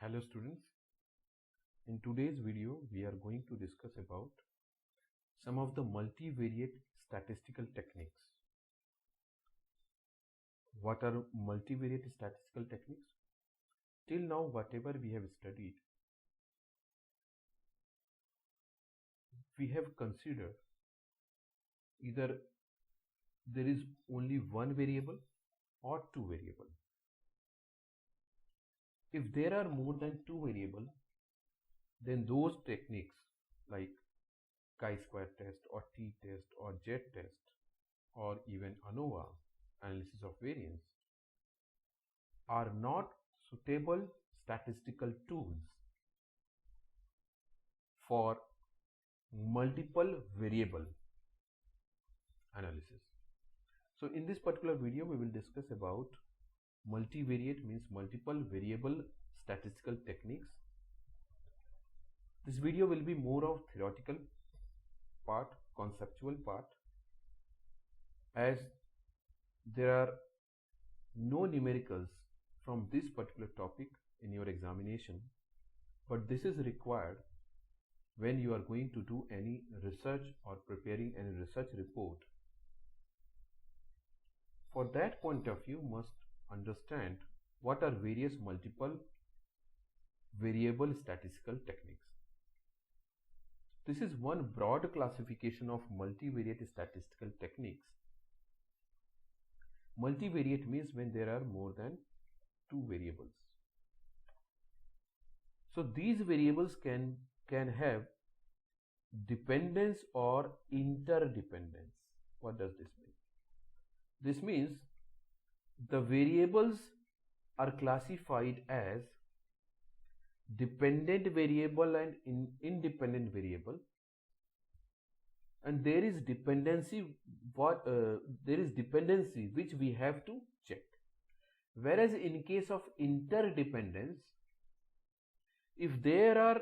Hello students, in today's video we are going to discuss about some of the multivariate statistical techniques. What are multivariate statistical techniques? Till now whatever we have studied, we have considered either there is only one variable or two variables. If there are more than two variables, then those techniques like chi-square test or t-test or z-test or even ANOVA, analysis of variance, are not suitable statistical tools for multiple variable analysis. So in this particular video we will discuss about multivariate, means multiple variable statistical techniques. This video will be more of theoretical part, conceptual part, as there are no numericals from this particular topic in your examination, but this is required when you are going to do any research or preparing any research report. For that point of view, must understand what are various multiple variable statistical techniques. This is one broad classification of multivariate statistical techniques. Multivariate means when there are more than two variables. So these variables can have dependence or interdependence. What does this mean? This means the variables are classified as dependent variable and independent variable, and there is dependency which we have to check. Whereas in case of interdependence, if there are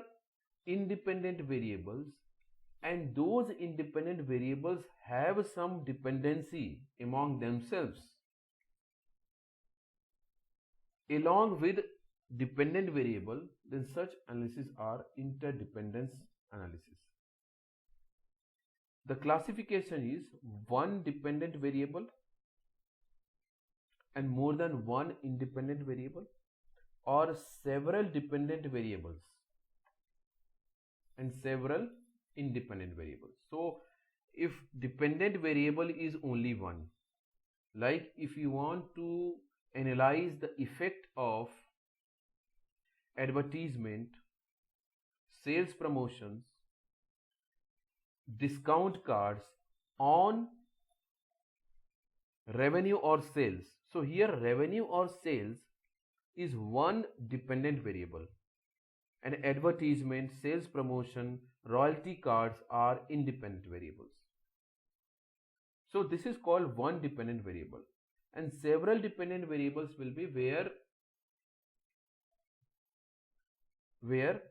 independent variables and those independent variables have some dependency among themselves along with dependent variable, then such analysis are interdependence analysis. The classification is one dependent variable and more than one independent variable, or several dependent variables and several independent variables. So if dependent variable is only one, like if you want to analyze the effect of advertisement, sales promotions, discount cards on revenue or sales. So here revenue or sales is one dependent variable, and advertisement, sales promotion, royalty cards are independent variables. So this is called one dependent variable, and several dependent variables will be where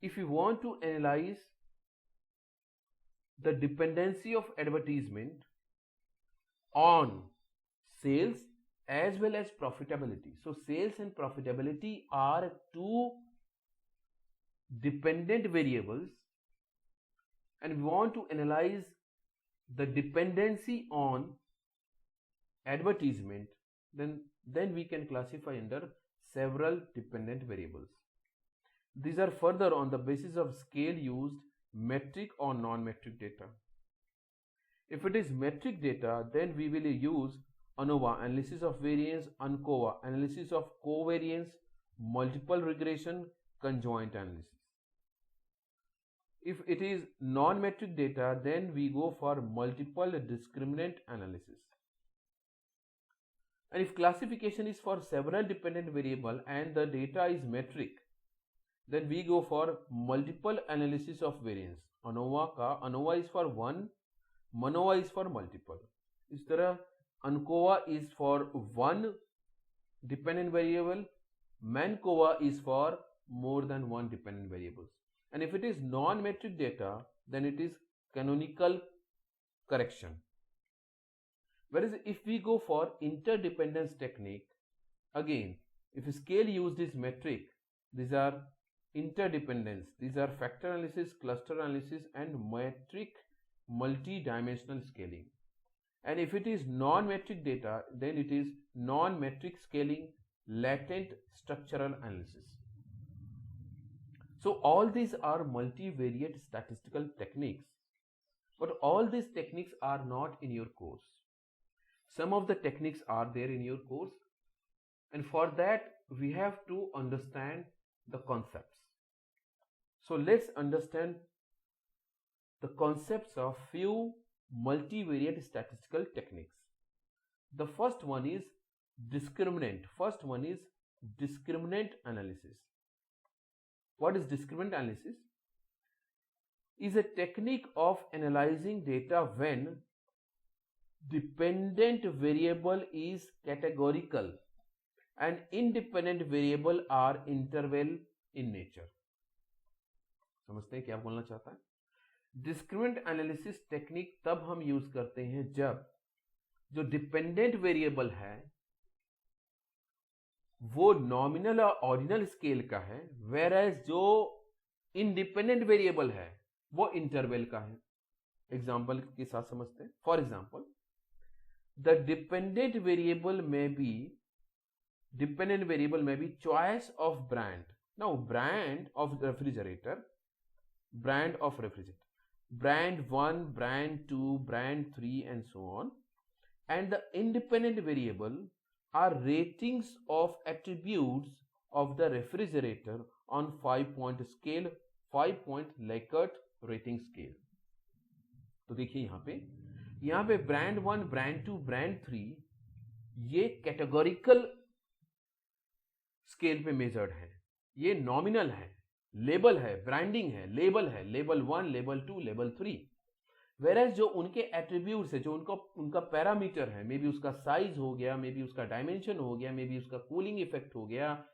if you want to analyze the dependency of advertisement on sales as well as profitability. So sales and profitability are two dependent variables, and we want to analyze the dependency on advertisement, then we can classify under several dependent variables. These are further on the basis of scale used, metric or non-metric data. If it is metric data, then we will use ANOVA, analysis of variance, ANCOVA, analysis of covariance, multiple regression, conjoint analysis. If it is non-metric data, then we go for multiple discriminant analysis. And if classification is for several dependent variable and the data is metric, then we go for multiple analysis of variance. ANOVA is for one, MANOVA is for multiple. इस तरह ANCOVA is for one dependent variable, MANCOVA is for more than one dependent variables. And if it is non-metric data, then it is canonical correction. Whereas if we go for interdependence technique, again, if scale used is metric, these are interdependence, these are factor analysis, cluster analysis, and metric multi-dimensional scaling. And if it is non-metric data, then it is non-metric scaling, latent structural analysis. So all these are multivariate statistical techniques, but all these techniques are not in your course. Some of the techniques are there in your course, and for that we have to understand the concepts. So let's understand the concepts of few multivariate statistical techniques. The first one is discriminant. Discriminant analysis. What is discriminant analysis? Is a technique of analyzing data when dependent variable is categorical and independent variable are interval in nature. समझते हैं क्या बोलना चाहता है? Discriminant analysis technique तब हम use करते हैं जब जो डिपेंडेंट वेरिएबल है वो नॉमिनल और ऑर्डिनल स्केल का है, वेयरएज जो इंडिपेंडेंट वेरिएबल है वो इंटरवल का है. एग्जांपल के साथ समझते हैं. For example, the dependent variable may be choice of brand. Now brand of refrigerator, brand 1, brand 2, brand 3 and so on, and the independent variable are ratings of attributes of the refrigerator on 5-point scale, 5-point Likert rating scale. तो देखिए यहाँ पे brand 1, brand 2, brand 3 ये categorical scale पे measured है, ये nominal है, label है, ब्रांडिंग है, लेबल 1, लेबल 2, लेबल 3. वेरएज जो उनके एट्रीब्यूट्स है, जो उनका पैरामीटर है, मे बी उसका साइज हो गया, मे बी उसका डायमेंशन हो गया, मे बी उसका कूलिंग इफेक्ट हो गया,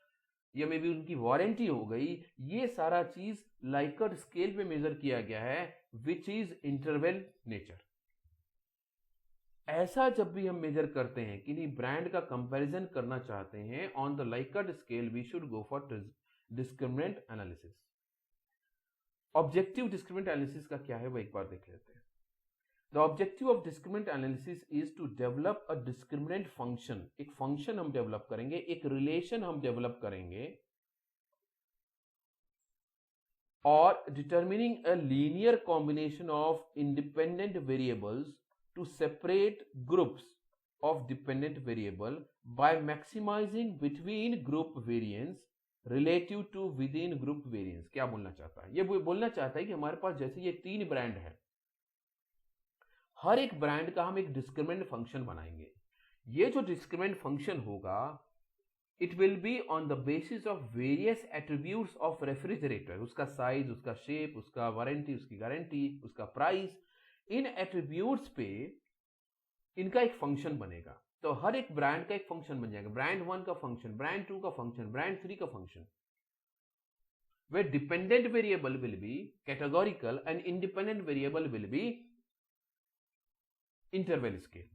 या मे बी उनकी वारंटी हो गई, ये सारा चीज लाइकर्ट स्केल पे मेजर किया गया है, विच इज इंटरवल नेचर. ऐसा जब भी हम मेजर करते हैं, किन्हीं ब्रांड का कंपैरिजन करना चाहते हैं on the Likert scale, we should go for discriminant analysis. Objective discriminant analysis का क्या है वो एक बार देख लेते हैं. The objective of discriminant analysis is to develop a discriminant function. एक फंक्शन हम डेवलप करेंगे, एक रिलेशन हम डेवलप करेंगे, और determining a linear combination of independent variables to separate groups of dependent variable by maximizing between group variance relative to within group variance. क्या बोलना चाहता है? ये बोलना चाहता है कि हमारे पास जैसे ये 3 ब्रांड है, हर एक ब्रांड का हम एक डिस्क्रिमिनेंट फंक्शन बनाएंगे. ये जो डिस्क्रिमिनेंट फंक्शन होगा, it will be on the basis of various attributes of refrigerator, उसका साइज, उसका शेप, उसका वारंटी, उसकी गारंटी, उसका प्राइस. इन एट्रीब्यूट्स पे इनका एक फंक्शन बनेगा. तो हर एक ब्रांड का एक फंक्शन बन जाएगा. ब्रांड 1 का फंक्शन, ब्रांड 2 का फंक्शन, ब्रांड 3 का फंक्शन. वे dependent variable will be categorical and independent variable will be interval scale.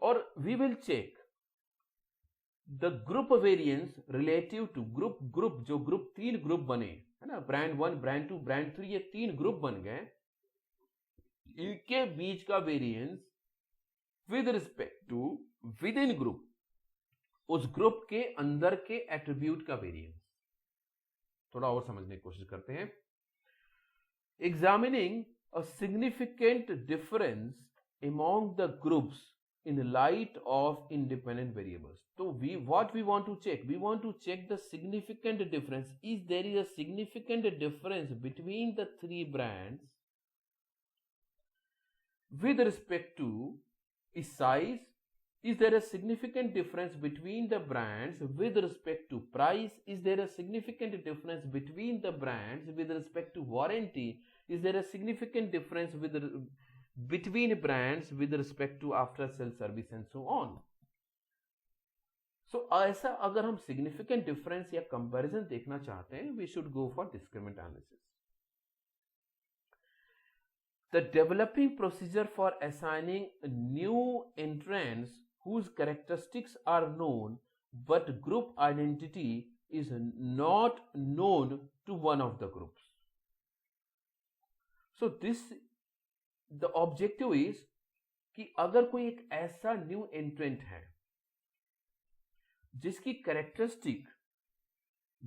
और we will check the group variance relative to group जो ग्रुप 3 ग्रुप बने है ना, ब्रांड 1, ब्रांड 2, ब्रांड 3, ये 3 group बन गए. इनके बीच का variance with respect to within group, उस ग्रुप के अंदर के एट्रीब्यूट का वेरिएंस. थोड़ा और समझने की कोशिश करते हैं. Examining a significant difference among the groups in the light of independent variables. So what we want to check? We want to check the significant difference. Is there is a significant difference between the 3 brands with respect to size? Is there a significant difference between the brands with respect to price? Is there a significant difference between the brands with respect to warranty? Is there a significant difference between brands with respect to after sale service and so on? So ऐसा अगर हम significant difference या comparison देखना चाहते हैं, we should go for discriminant analysis. The developing procedure for assigning new entrants whose characteristics are known but group identity is not known to one of the groups. So the objective is कि अगर कोई एक ऐसा new एंट्रेंट है जिसकी characteristic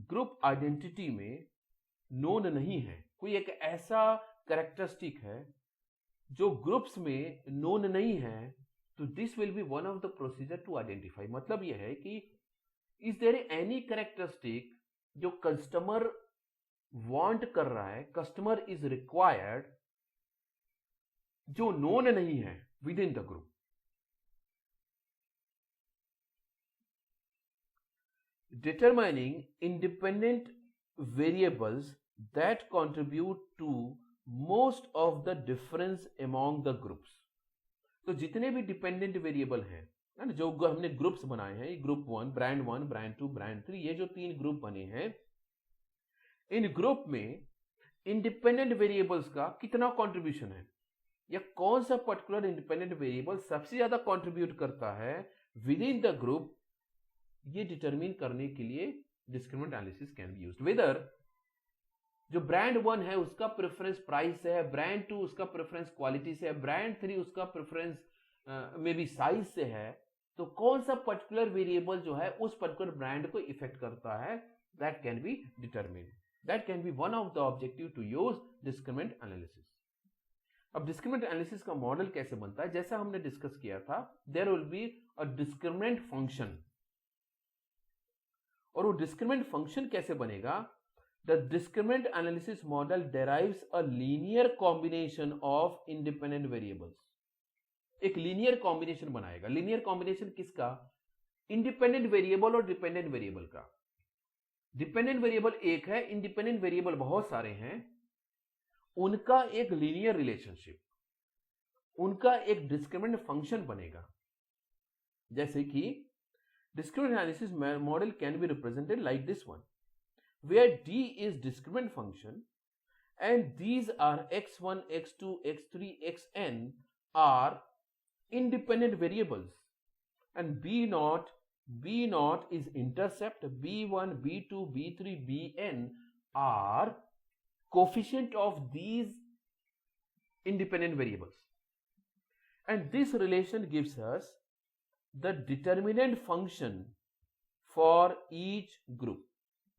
group identity में known नहीं है, कोई एक ऐसा कैरेक्टरिस्टिक है जो ग्रुप्स में नोन नहीं है, तो this will be one of the procedure to identify. मतलब यह है कि इज देयर एनी कैरेक्टरिस्टिक जो कस्टमर वांट कर रहा है, कस्टमर इज रिक्वायर्ड, जो नोन नहीं है within the group. Determining independent variables that contribute to most of the difference among the groups। तो जितने भी डिपेंडेंट वेरिएबल हैं ना, जो हमने ग्रुप्स बनाए हैं, ग्रुप 1, ब्रांड 1, ब्रांड 2, ब्रांड 3, ये जो 3 ग्रुप बने हैं, इन ग्रुप में इंडिपेंडेंट वेरिएबल्स का कितना कंट्रीब्यूशन है, या कौन सा पर्टिकुलर इंडिपेंडेंट वेरिएबल सबसे ज्यादा कंट्रीब्यूट करता है विद इन द ग्रुप, ये डिटरमिन करने के लिए discriminant analysis can be used. Whether जो ब्रांड 1 है उसका प्रेफरेंस प्राइस से है, ब्रांड 2 उसका प्रेफरेंस क्वालिटी से है, ब्रांड 3 उसका प्रेफरेंस मे बी साइज से है, तो कौन सा पर्टिकुलर वेरिएबल जो है उस पर्टिकुलर ब्रांड को इफेक्ट करता है, that can be determine. That can be one of the objective to use discriminant analysis. अब डिस्क्रिमिनेंट एनालिसिस का मॉडल कैसे बनता है, जैसा हमने डिस्कस किया था, there will be a discriminant function. और वो डिस्क्रिमिनेंट फंक्शन कैसे बनेगा, the discriminant analysis model derives a linear combination of independent variables. एक लीनियर कॉम्बिनेशन बनाएगा। लीनियर कॉम्बिनेशन किसका, इंडिपेंडेंट वेरिएबल और डिपेंडेंट वेरिएबल का। डिपेंडेंट वेरिएबल एक है, इंडिपेंडेंट वेरिएबल बहुत सारे हैं, उनका एक लीनियर रिलेशनशिप, उनका एक डिस्क्रिमिनेंट फंक्शन बनेगा। जैसे कि discriminant analysis model can be represented like this one, where D is discriminant function and these are x1, x2, x3, xn are independent variables, and B0 is intercept, B1, B2, B3, Bn are coefficient of these independent variables, and this relation gives us the determinant function for each group।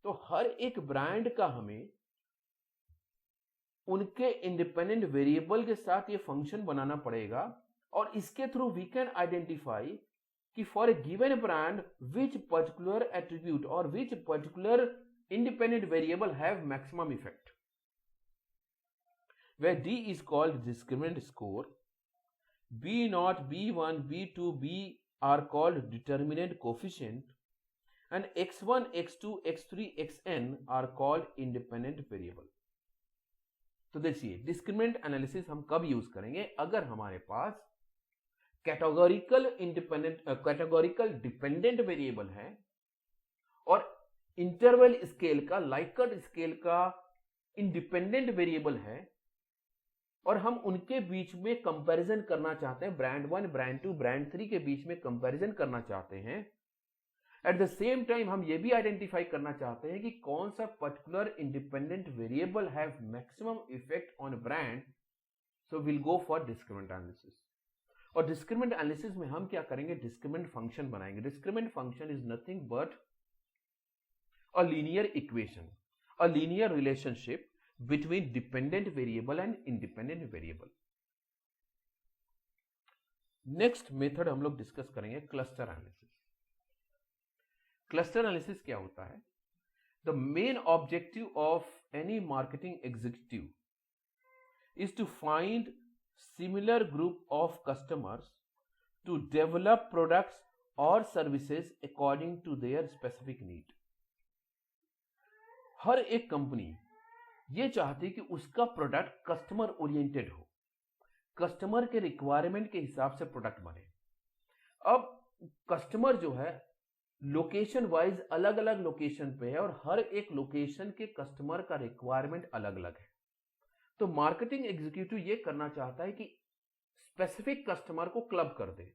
तो हर एक brand का हमें उनके independent variable के साथ ये function बनाना पड़ेगा, और इसके थ्रू वी कैन आइडेंटिफाई कि for a given brand which particular attribute और which particular independent variable have maximum effect. where D is called discriminant score, B0, B1, B2, B are called determinant coefficient, and x1, x2, x3, xn are called independent variable। तो देखिए discriminant analysis हम कब use करेंगे, अगर हमारे पास categorical dependent variable है और interval scale का, लाइकर्ट स्केल का इंडिपेंडेंट वेरिएबल है, और हम उनके बीच में कंपैरिजन करना चाहते हैं, ब्रांड 1, ब्रांड 2, ब्रांड 3 के बीच में कंपैरिजन करना चाहते हैं। एट द सेम टाइम हम ये भी आइडेंटिफाई करना चाहते हैं कि कौन सा particular independent variable have maximum effect on brand, so will go for discriminant analysis. और डिस्क्रिमिनेंट एनालिसिस में हम क्या करेंगे, डिस्क्रिमिनेंट फंक्शन बनाएंगे। Discriminant function is nothing but a linear equation, a linear relationship between dependent variable and independent variable। Next method हम लोग discuss करेंगे cluster analysis. Cluster analysis क्या होता है, the main objective of any marketing executive is to find similar group of customers to develop products और services according to their specific need. हर एक company ये चाहती कि उसका प्रोडक्ट कस्टमर ओरिएंटेड हो, कस्टमर के रिक्वायरमेंट के हिसाब से प्रोडक्ट बने। अब कस्टमर जो है लोकेशन वाइज अलग अलग लोकेशन पे है, और हर एक लोकेशन के कस्टमर का रिक्वायरमेंट अलग अलग है। तो मार्केटिंग एग्जीक्यूटिव ये करना चाहता है कि स्पेसिफिक कस्टमर को क्लब कर दे,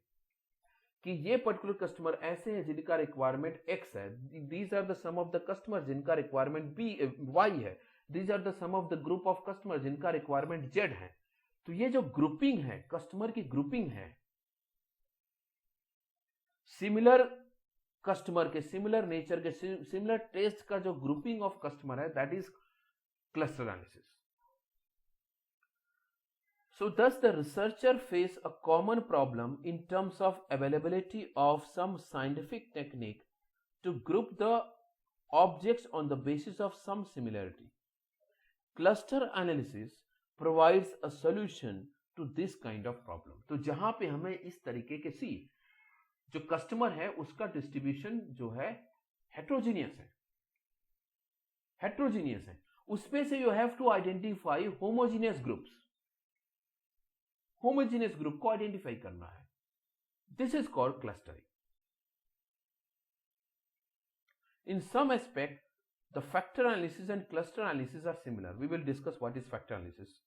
कि ये पर्टिकुलर कस्टमर ऐसे हैं जिनका रिक्वायरमेंट X है, these are the some of the customer जिनका रिक्वायरमेंट Y है, these are the some of the group of customer जिनका रिक्वायरमेंट Z है। तो ये जो ग्रुपिंग है, कस्टमर की ग्रुपिंग है, सिमिलर कस्टमर के, सिमिलर नेचर के, सिमिलर टेस्ट का जो ग्रुपिंग ऑफ कस्टमर है, that is cluster analysis. So thus the researcher face a common problem in terms of availability of some scientific technique to group the objects on the basis of some similarity. Cluster analysis provides a solution to this kind of problem. तो जहां पे हमें इस तरीके के जो customer है उसका डिस्ट्रीब्यूशन जो है हेट्रोजीनियस है, उसमें से you have to identify homogeneous groups, homogeneous group को आइडेंटिफाई करना है। This is called clustering. In some aspect the factor analysis and cluster analysis are similar. We will discuss what is factor analysis.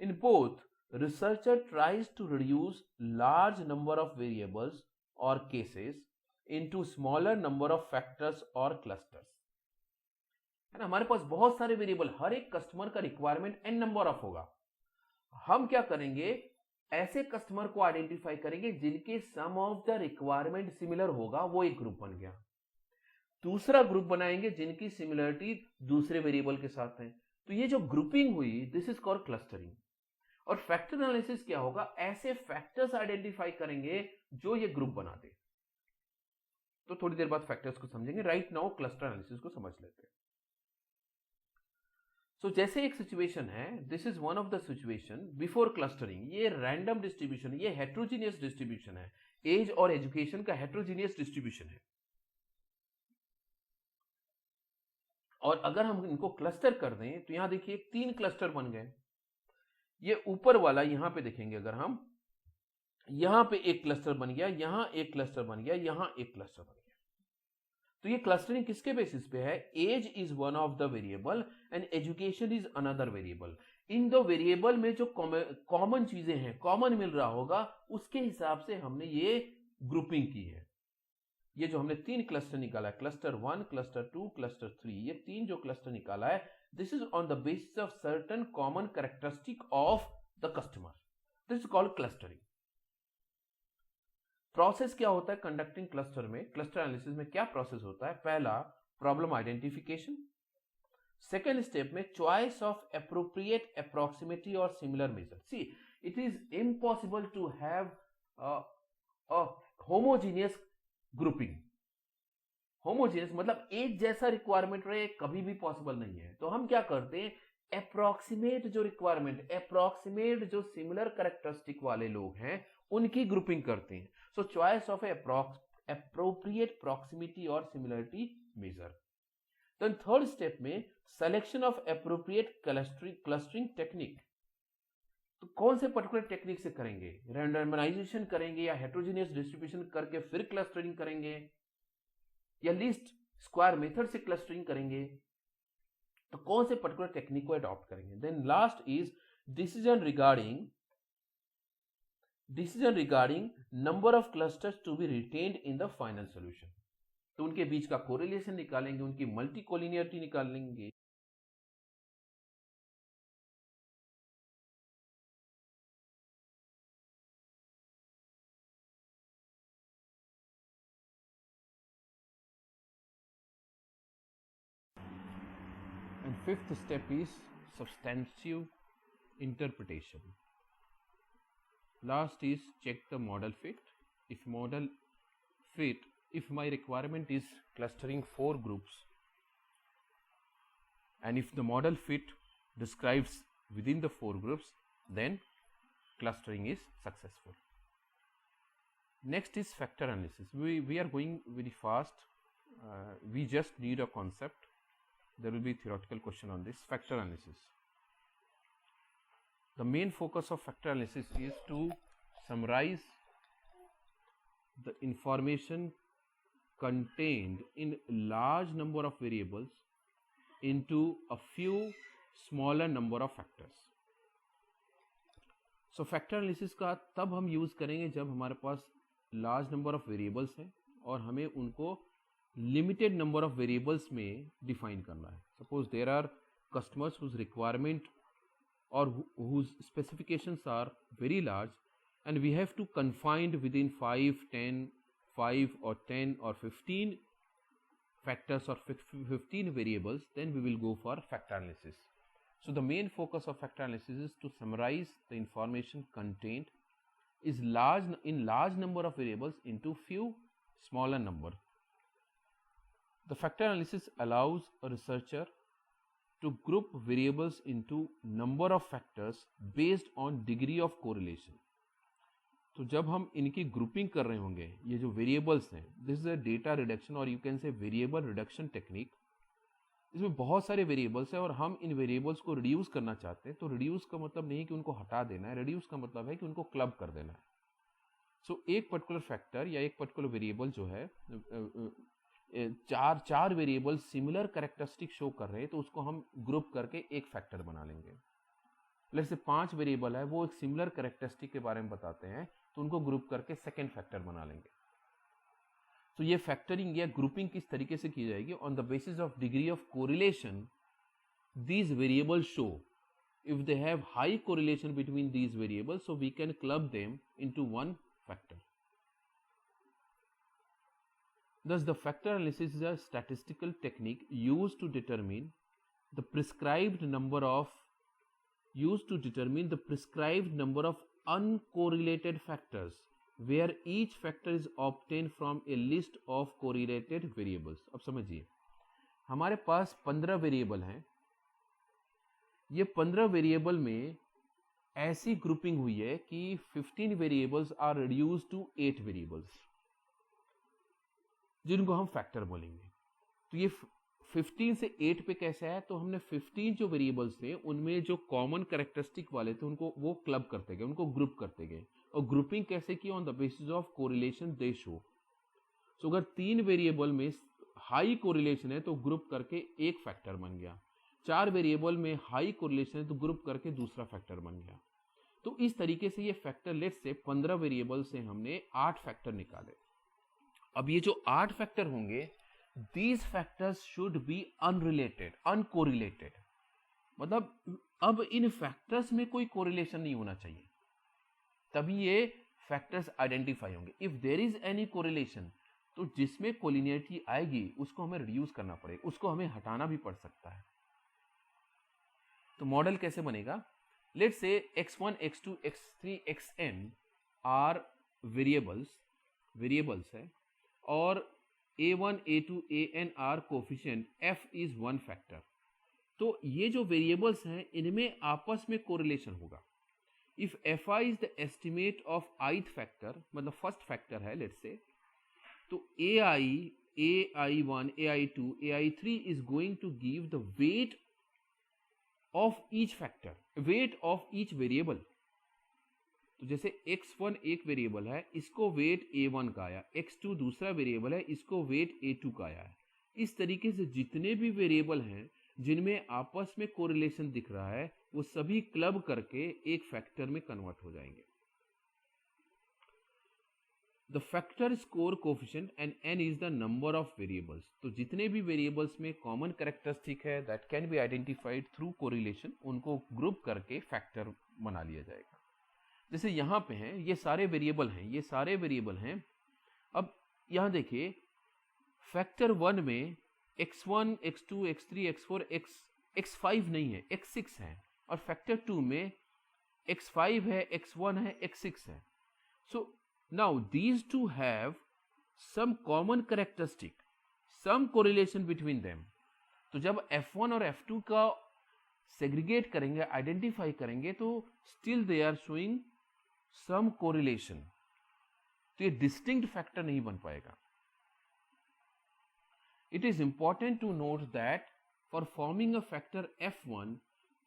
In both researcher tries to reduce large number of variables or cases into smaller number of factors or clusters। है ना, हमारे पास बहुत सारे variable, हर एक customer का requirement n number of होगा। हम क्या करेंगे, ऐसे कस्टमर को आइडेंटिफाई करेंगे जिनके सम ऑफ द रिक्वायरमेंट सिमिलर होगा, वो एक ग्रुप बन गया। दूसरा ग्रुप बनाएंगे जिनकी सिमिलरिटी दूसरे वेरिएबल के साथ है। तो ये जो ग्रुपिंग हुई, दिस इज कॉल्ड क्लस्टरिंग। और फैक्टर एनालिसिस क्या होगा, ऐसे फैक्टर्स आइडेंटिफाई करेंगे जो ये ग्रुप बना दे। तो थोड़ी देर बाद फैक्टर्स को समझेंगे, राइट नाउ क्लस्टर एनालिसिस को समझ लेते हैं। सो जैसे एक सिचुएशन है, this is one of the situation before clustering. ये रैंडम डिस्ट्रीब्यूशन, ये हेट्रोजीनियस डिस्ट्रीब्यूशन है, एज और एजुकेशन का हेट्रोजीनियस डिस्ट्रीब्यूशन है। और अगर हम इनको क्लस्टर कर दें तो यहां देखिए 3 क्लस्टर बन गए। ये ऊपर वाला यहां पे देखेंगे, अगर हम यहां पे एक क्लस्टर बन गया, यहां एक क्लस्टर बन गया, यहां एक क्लस्टर बन गया। तो ये क्लस्टरिंग किसके बेसिस पे है, age is one of the variable and education is another variable. इन दो वेरिएबल में जो कॉमन चीजें हैं, कॉमन मिल रहा होगा, उसके हिसाब से हमने ये ग्रुपिंग की है। ये जो हमने 3 क्लस्टर निकाला है, क्लस्टर 1, क्लस्टर 2, क्लस्टर 3, ये 3 जो क्लस्टर निकाला है, this is on the basis of certain common characteristic of the customer. This is called clustering. Process क्या होता है कंडक्टिंग क्लस्टर में, क्लस्टर एनालिसिस में क्या प्रोसेस होता है? पहला, प्रॉब्लम आइडेंटिफिकेशन। सेकेंड स्टेप में चॉइस ऑफ एप्रोप्रिएट अप्रोक्सीमेटी और similar measure. See, it is impossible to have homogeneous grouping. Homogeneous मतलब एक जैसा रिक्वायरमेंट रहे, कभी भी पॉसिबल नहीं है। तो हम क्या करते हैं, अप्रोक्सीमेट जो रिक्वायरमेंट, अप्रोक्सीमेट जो सिमिलर कैरेक्टरिस्टिक वाले लोग हैं, उनकी ग्रुपिंग करते हैं। So choice of appropriate proximity और similarity measure. Then third step में selection of appropriate clustering technique. तो कौन से पर्टिकुलर टेक्निक से करेंगे, रैंडमाइजेशन करेंगे या हेट्रोजीनियस डिस्ट्रीब्यूशन करके फिर क्लस्टरिंग करेंगे, या लीस्ट स्क्वायर मेथड से क्लस्टरिंग करेंगे? तो कौन से पर्टिकुलर टेक्निक को अडॉप्ट करेंगे? Then last is decision regarding number of clusters to be retained in the final solution. तो उनके बीच का कोरिलेशन निकालेंगे, उनकी मल्टी कोलिनियरिटी निकालेंगे। And fifth step is substantive interpretation. Last is check the model fit. If model fit, if my requirement is clustering 4 groups, and if the model fit describes within the 4 groups, then clustering is successful. Next is factor analysis. We are going very fast. We just need a concept. There will be theoretical question on this. Factor analysis. The main focus of factor analysis is to summarize the information contained in large number of variables into a few smaller number of factors. So factor analysis का तब हम use करेंगे जब हमारे पास large number of variables हैं और हमें उनको लिमिटेड नंबर ऑफ वेरिएबल्स में डिफाइन करना है. Suppose there are customers whose requirement or whose specifications are very large and we have to confine within 5, 10, 5 or 10 or 15 factors or 15 variables, then we will go for factor analysis. So the main focus of factor analysis is to summarize the information contained is large number of variables into few smaller number. The factor analysis allows a researcher to group variables into number of factors based on degree of correlation. तो जब हम इनकी grouping कर रहे होंगे, ये जो variables हैं, this is a data reduction और you can say variable reduction technique. इसमें बहुत सारे वेरिएबल्स हैं और हम इन वेरिएबल्स को रिड्यूस करना चाहते हैं. तो रिड्यूस का मतलब नहीं है कि उनको हटा देना है, रिड्यूस का मतलब है कि उनको क्लब कर देना है. सो एक पर्टिकुलर फैक्टर या एक पर्टिकुलर वेरिएबल जो है चार वेरिएबल सिमिलर कैरेक्टरिस्टिक शो कर रहे हैं, तो उसको हम ग्रुप करके एक फैक्टर बना लेंगे. लेट्स से 5 वेरिएबल है, वो एक सिमिलर कैरेक्टरिस्टिक के बारे में बताते हैं, तो उनको ग्रुप करके सेकेंड फैक्टर बना लेंगे. तो ये फैक्टरिंग या ग्रुपिंग किस तरीके से की जाएगी? On the basis of degree of correlation these variable show. If they have high correlation between these variables, so we can club them into one factor. Thus, the factor analysis is a statistical technique used to determine the prescribed number of uncorrelated factors, where each factor is obtained from a list of correlated variables. अब समझिए, हमारे पास 15 variable हैं. ये 15 variable में ऐसी grouping हुई है कि 15 variables are reduced to 8 variables, जिनको हम फैक्टर बोलेंगे. तो ये 15 से 8 पे कैसे है? तो हमने 15 जो वेरिएबल्स थे उनमें जो कॉमन कैरेक्टरिस्टिक वाले थे उनको वो क्लब करते गए, उनको ग्रुप करते गए. और ग्रुपिंग कैसे की? On the basis of correlation they show. So अगर 3 वेरिएबल में हाई कोरिलेशन है तो ग्रुप करके एक फैक्टर बन गया. 4 वेरिएबल में हाई कोरिलेशन है तो ग्रुप करके दूसरा फैक्टर बन गया. तो इस तरीके से ये फैक्टर, लेट्स से 15 वेरिएबल से हमने 8 फैक्टर निकाले. अब ये जो 8 फैक्टर होंगे, these factors should be unrelated, uncorrelated. मतलब अब इन फैक्टर्स में कोई कोरिलेशन नहीं होना चाहिए, तभी ये फैक्टर्स आइडेंटिफाई होंगे. If there is any correlation, तो जिसमें कोलिनियरिटी आएगी उसको हमें रिड्यूस करना पड़ेगा, उसको हमें हटाना भी पड़ सकता है. तो मॉडल कैसे बनेगा? Let's say x1, x2, x3, xn are variables है और a1, a2, an are coefficient, f is one factor. तो ये जो वेरिएबल्स हैं इनमें आपस में कोरिलेशन होगा. If fi is the estimate of ith factor, मतलब फर्स्ट फैक्टर है लेट्स से, तो ai1, ai2, ai3 is going to give the weight of each factor, weight of each variable. तो जैसे x1 एक वेरिएबल है, इसको wait a1 का आया, x2 दूसरा वेरिएबल है, इसको वेट a2 का आया है. इस तरीके से जितने भी वेरिएबल हैं जिनमें आपस में कोरिलेशन दिख रहा है, वो सभी क्लब करके एक फैक्टर में कन्वर्ट हो जाएंगे. The factor score coefficient and n is the number of variables. तो जितने भी वेरिएबल्स में कॉमन कैरेक्टरिस्टिक है that can be identified through correlation, उनको ग्रुप करके फैक्टर बना लिया जाएगा. जैसे यहाँ पे हैं, ये सारे वेरिएबल हैं, अब यहाँ देखिए फैक्टर 1 में x1, x2, x3, x4, x5 नहीं है, x6 है. और फैक्टर 2 में x5 है, x1 है, x6 है. So now these two have some common characteristic, some correlation between them. तो जब f1 और f2 का सेग्रीगेट करेंगे, आइडेंटिफाई करेंगे, तो still they are showing some correlation. तो ये डिस्टिंक्ट फैक्टर नहीं बन पाएगा. It is important to note that for forming a factor f1,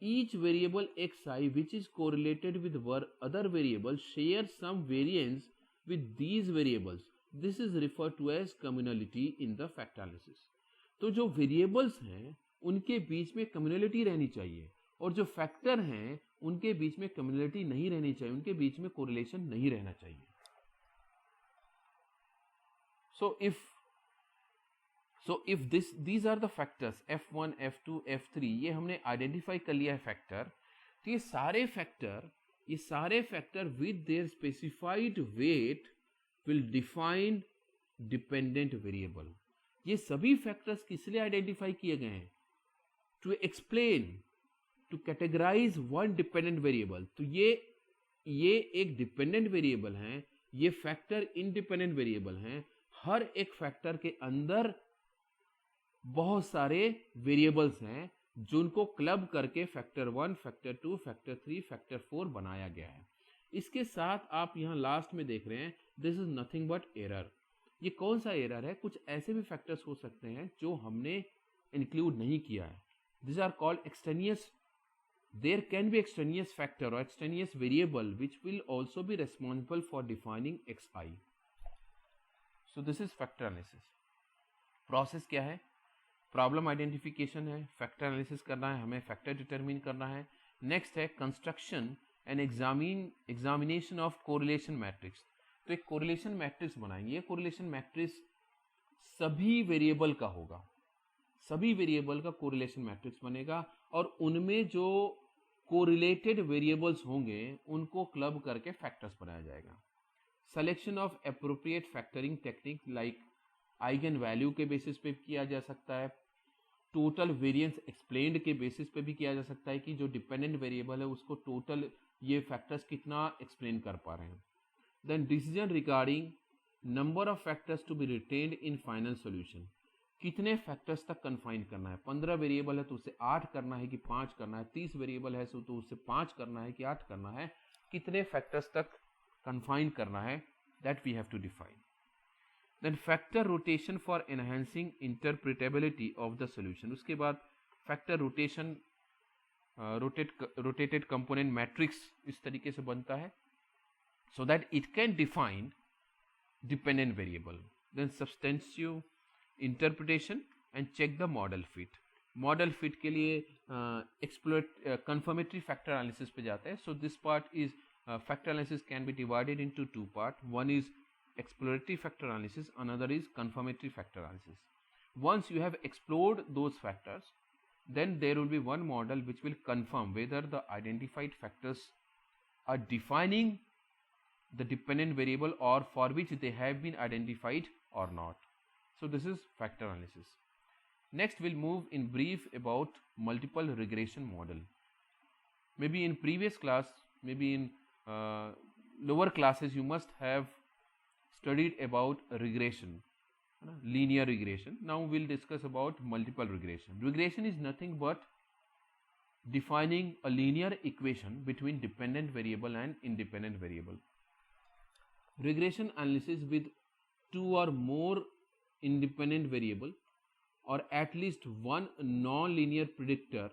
each variable xi which is correlated with other variables shares some variance with these variables. This is referred to as communality in the factor analysis. तो जो variables हैं उनके बीच में कम्युनलिटी रहनी चाहिए, और जो factor हैं उनके बीच में कम्युनलिटी नहीं रहनी चाहिए, उनके बीच में कोरिलेशन नहीं रहना चाहिए. So if these are the factors F1, F2, F3, ये हमने आइडेंटिफाई कर लिया है फैक्टर, तो ये सारे factor with their specified weight will define dependent variable. ये सभी फैक्टर्स किस लिए आइडेंटिफाई किए गए हैं? To explain, to categorize one dependent variable. तो ये एक डिपेंडेंट वेरिएबल हैं, ये फैक्टर इंडिपेंडेंट वेरिएबल हैं. हर एक फैक्टर के अंदर बहुत सारे वेरिएबल्स हैं जिनको क्लब करके फैक्टर 1, फैक्टर 2, फैक्टर 3, फैक्टर 4 बनाया गया है. इसके साथ आप यहां लास्ट में देख रहे हैं this is nothing but error. ये कौन सा एरर है? कुछ ऐसे भी फैक्टर्स हो सकते हैं जो हमने इंक्लूड नहीं किया है. This are called extraneous. There can be extraneous factor और extraneous variable which will also be responsible for defining xi. So this is factor analysis. Process क्या है? प्रॉब्लम आइडेंटिफिकेशन है, फैक्टर एनालिसिस करना है, हमें फैक्टर डिटरमिन करना है. Next है construction and examination of correlation matrix. तो एक कोरिलेशन मैट्रिक्स बनाएंगे. ये कोरिलेशन मैट्रिक्स सभी वेरिएबल का होगा, सभी वेरिएबल का कोरिलेशन मैट्रिक्स बनेगा और उनमें जो कोरिलेटेड वेरिएबल्स होंगे उनको क्लब करके फैक्टर्स बनाया जाएगा. Selection of appropriate factoring technique like eigen value के बेसिस पे किया जा सकता है, टोटल वेरिएंस एक्सप्लेन्ड के बेसिस पे भी किया जा सकता है कि जो डिपेंडेंट वेरिएबल है उसको टोटल ये फैक्टर्स कितना एक्सप्लेन कर पा रहे हैं. Then decision regarding number of factors to be retained in final solution. कितने फैक्टर्स तक कन्फाइन करना है? 15 वेरिएबल है तो उसे 8 करना है कि 5 करना है? 30 वेरिएबल है तो उसे 5 करना है कि 8 करना है? कितने फैक्टर्स तक कन्फाइन करना है? That we have to define. Then factor rotation for enhancing interpretability of the solution. उसके बाद factor rotation, rotated component matrix इस तरीके से बनता है so that it can define dependent variable. Then substantive interpretation and check the model fit. Model fit के लिए confirmatory factor analysis पे जाते हैं. So this part is factor analysis can be divided into two parts. One is exploratory factor analysis, another is confirmatory factor analysis. Once you have explored those factors, then there will be one model which will confirm whether the identified factors are defining the dependent variable or for which they have been identified or not. So this is factor analysis. Next we'll move in brief about multiple regression model. Maybe in previous class, maybe in lower classes you must have studied about regression, linear regression. Now we'll discuss about multiple regression. Regression is nothing but defining a linear equation between dependent variable and independent variable. Regression analysis with two or more independent variable or at least one non-linear predictor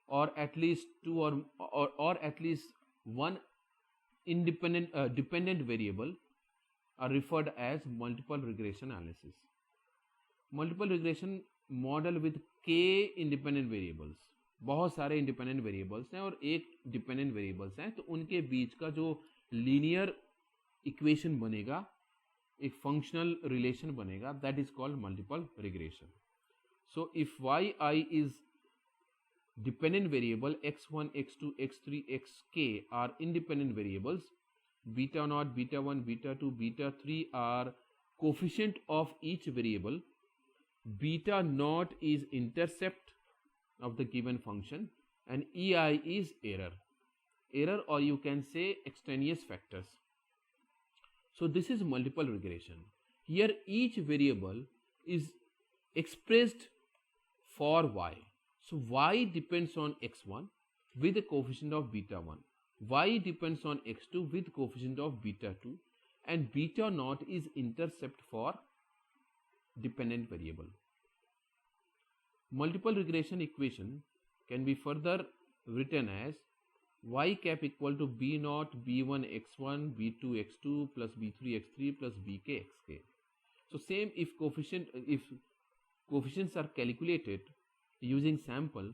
or at least two or at least one dependent variable are referred as multiple regression analysis. Multiple regression model with k independent variables. बहुत सारे independent variables हैं और एक dependent variables हैं, तो उनके बीच का जो linear equation बनेगा, एक functional relation बनेगा, that is called multiple regression. So if yi is dependent variable, x1, x2, x3, xk are independent variables, beta naught, beta 1, beta 2, beta 3 are coefficient of each variable. Beta naught is intercept of the given function and ei is error or you can say extraneous factors. So this is multiple regression. Here each variable is expressed for y. So y depends on x1 with a coefficient of beta 1. Y depends on x2 with coefficient of beta 2 and beta naught is intercept for dependent variable. Multiple regression equation can be further written as y cap equal to b naught b1 x1 b2 x2 plus b3 x3 plus bk xk. So same if coefficients are calculated using sample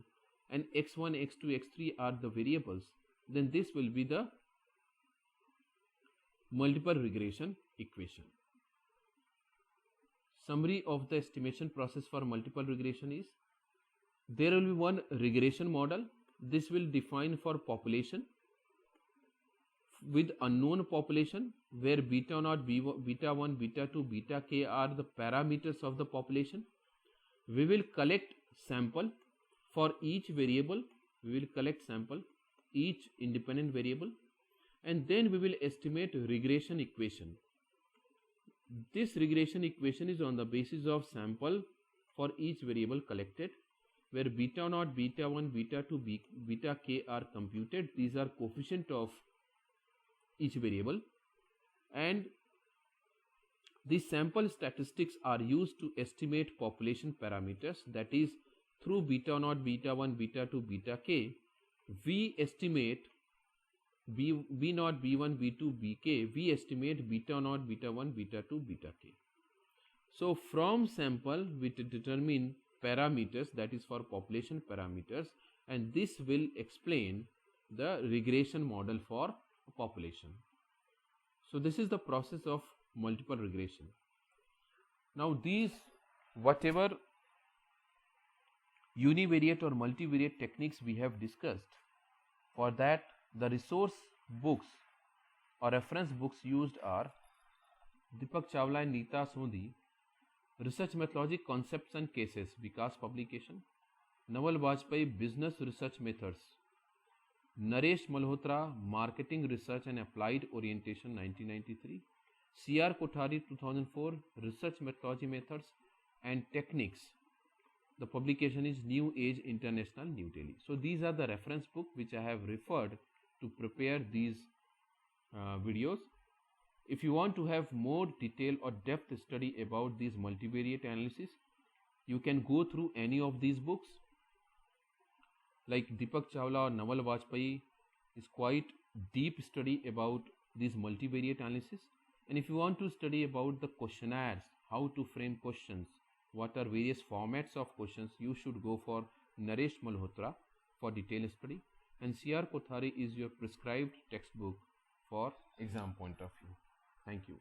and x1 x2 x3 are the variables, then this will be the multiple regression equation. summary of the estimation process for multiple regression is, there will be one regression model. This will define for population with unknown population, where beta naught, beta 1, beta 2, beta k are the parameters of the population. We will collect sample for each variable. We will collect sample each independent variable, and then we will estimate regression equation. This regression equation is on the basis of sample for each variable collected, where beta naught, beta 1, beta 2, beta k are computed. These are coefficient of each variable, and these sample statistics are used to estimate population parameters. That is, through beta naught, beta 1, beta 2, beta k, we estimate b naught, b1, b2, bk, we estimate beta naught, beta 1, beta 2, beta k. So from sample we determine parameters, that is for population parameters, and this will explain the regression model for population. So this is the process of multiple regression. Now these whatever univariate or multivariate techniques we have discussed, for that the resource books or reference books used are Deepak Chawla and Neeta Sodhi, Research Methodology Concepts and Cases, Vikas publication; Naval Vajpayee, Business Research Methods; Naresh Malhotra, Marketing Research and Applied Orientation, 1993; C.R. Kothari, 2004, Research Methodology Methods and Techniques. The publication is New Age International, New Delhi. So these are the reference book which I have referred to prepare these videos. If you want to have more detail or depth study about these multivariate analysis, you can go through any of these books. Like Deepak Chawla or Naval Vajpayee is quite deep study about these multivariate analysis. And if you want to study about the questionnaires, how to frame questions, what are various formats of questions, you should go for Naresh Malhotra for detailed study, and C.R. Kothari is your prescribed textbook for exam point of view. Thank you.